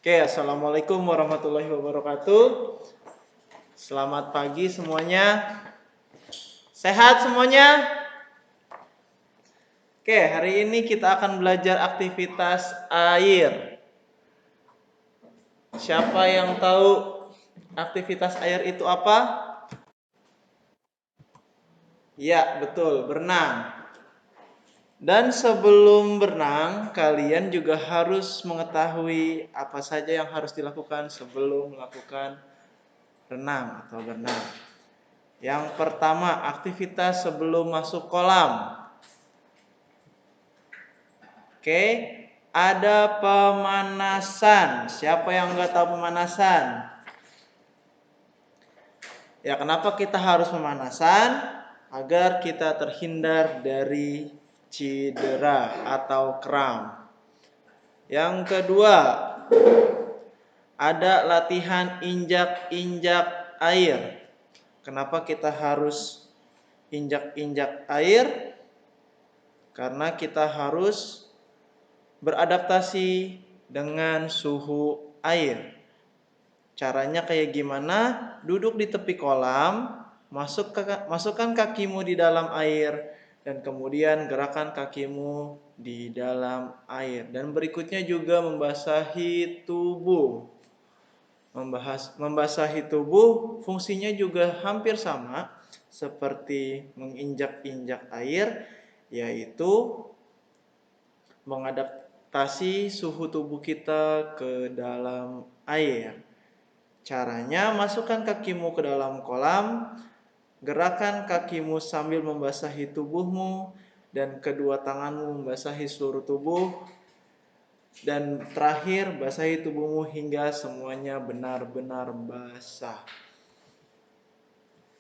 Oke, assalamualaikum warahmatullahi wabarakatuh. Selamat pagi semuanya. Sehat semuanya? Oke, hari ini kita akan belajar aktivitas air. Siapa yang tahu aktivitas air itu apa? Ya, betul, berenang. Dan sebelum berenang, kalian juga harus mengetahui apa saja yang harus dilakukan sebelum melakukan renang atau berenang. Yang pertama, aktivitas sebelum masuk kolam. Oke, ada pemanasan. Siapa yang nggak tahu pemanasan? Ya, kenapa kita harus pemanasan? Agar kita terhindar dari cedera atau kram. Yang kedua, ada latihan injak-injak air. Kenapa kita harus injak-injak air? Karena kita harus beradaptasi dengan suhu air. Caranya kayak gimana? Duduk di tepi kolam, masukkan kakimu di dalam air, dan kemudian gerakan kakimu di dalam air. Dan berikutnya juga membasahi tubuh. Membasahi tubuh fungsinya juga hampir sama seperti menginjak-injak air, yaitu mengadaptasi suhu tubuh kita ke dalam air. Caranya, masukkan kakimu ke dalam kolam, gerakan kakimu sambil membasahi tubuhmu, dan kedua tanganmu membasahi seluruh tubuh, dan terakhir basahi tubuhmu hingga semuanya benar-benar basah.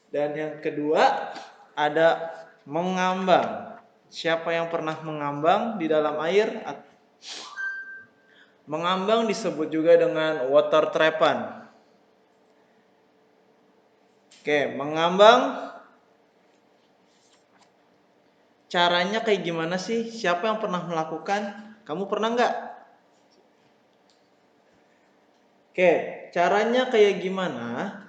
Dan yang kedua, ada mengambang. Siapa yang pernah mengambang di dalam air? Mengambang disebut juga dengan water trepan. Oke, mengambang caranya kayak gimana sih? Siapa yang pernah melakukan? Kamu pernah nggak? Oke, caranya kayak gimana?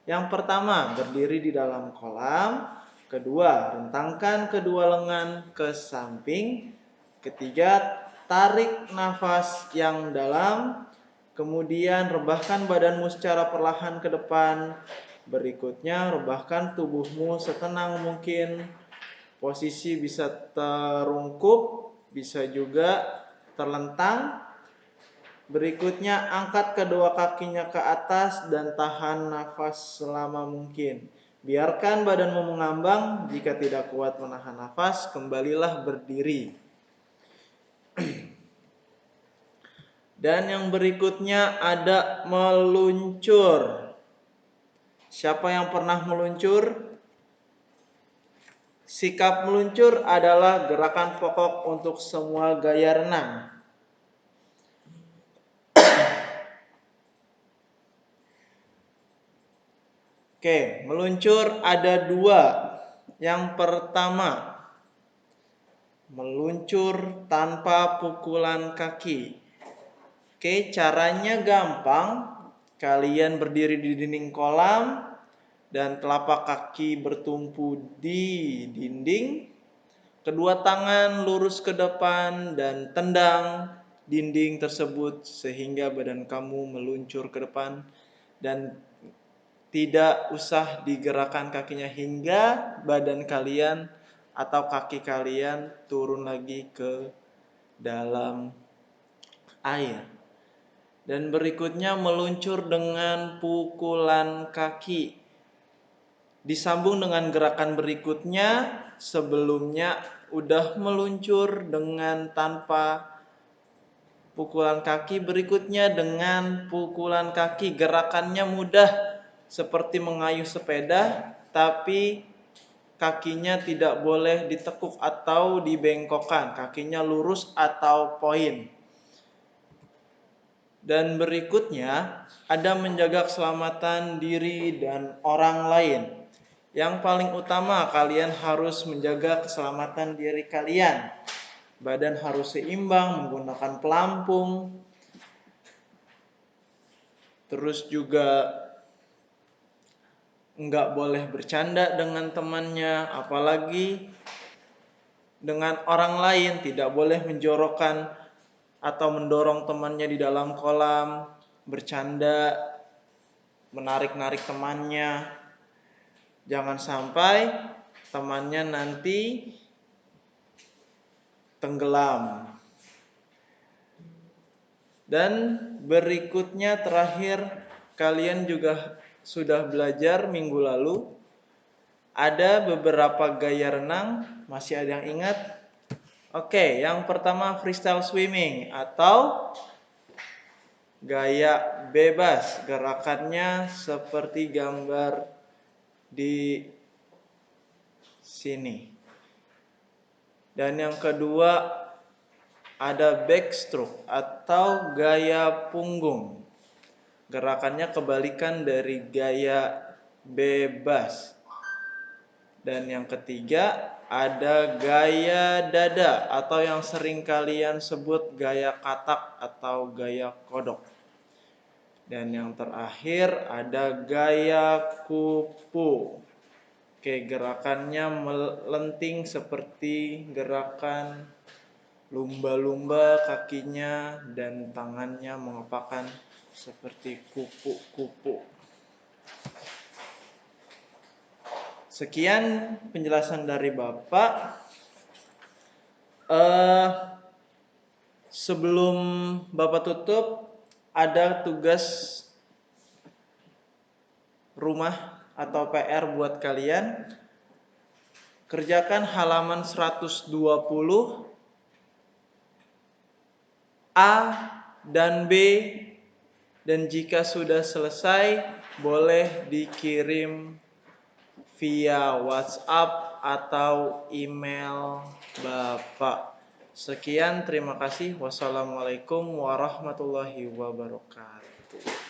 Yang pertama, berdiri di dalam kolam. Kedua, rentangkan kedua lengan ke samping. Ketiga, tarik nafas yang dalam. Kemudian rebahkan badanmu secara perlahan ke depan. Berikutnya, rebahkan tubuhmu setenang mungkin. Posisi bisa terungkup, bisa juga terlentang. Berikutnya, angkat kedua kakinya ke atas dan tahan nafas selama mungkin. Biarkan badanmu mengambang. Jika tidak kuat menahan nafas, kembalilah berdiri. Dan yang berikutnya ada meluncur. Siapa yang pernah meluncur? Sikap meluncur adalah gerakan pokok untuk semua gaya renang. Oke, meluncur ada dua. Yang pertama, meluncur tanpa pukulan kaki. Oke, caranya gampang. Kalian berdiri di dinding kolam dan telapak kaki bertumpu di dinding. Kedua tangan lurus ke depan dan tendang dinding tersebut sehingga badan kamu meluncur ke depan, dan tidak usah digerakkan kakinya hingga badan kalian atau kaki kalian turun lagi ke dalam air. Dan berikutnya meluncur dengan pukulan kaki. Disambung dengan gerakan berikutnya, sebelumnya udah meluncur dengan tanpa pukulan kaki, berikutnya dengan pukulan kaki. Gerakannya mudah seperti mengayuh sepeda, tapi kakinya tidak boleh ditekuk atau dibengkokkan. Kakinya lurus atau poin. Dan berikutnya ada menjaga keselamatan diri dan orang lain. Yang paling utama, kalian harus menjaga keselamatan diri kalian. Badan harus seimbang, menggunakan pelampung. Terus juga nggak boleh bercanda dengan temannya, apalagi dengan orang lain. Tidak boleh menjorokkan atau mendorong temannya di dalam kolam, bercanda, menarik-narik temannya. Jangan sampai temannya nanti tenggelam. Dan berikutnya terakhir, kalian juga sudah belajar minggu lalu ada beberapa gaya renang. Masih ada yang ingat? Oke, yang pertama freestyle swimming atau gaya bebas. Gerakannya seperti gambar di sini. Dan yang kedua ada backstroke atau gaya punggung. Gerakannya kebalikan dari gaya bebas. Dan yang ketiga ada gaya dada atau yang sering kalian sebut gaya katak atau gaya kodok. Dan yang terakhir ada gaya kupu. Oke, gerakannya melenting seperti gerakan lumba-lumba kakinya dan tangannya mengepakkan seperti kupu-kupu. Sekian penjelasan dari Bapak. Sebelum Bapak tutup, ada tugas rumah atau PR buat kalian. Kerjakan halaman 120 A dan B, dan jika sudah selesai boleh dikirim via WhatsApp atau email Bapak. Sekian, terima kasih. Wassalamualaikum warahmatullahi wabarakatuh.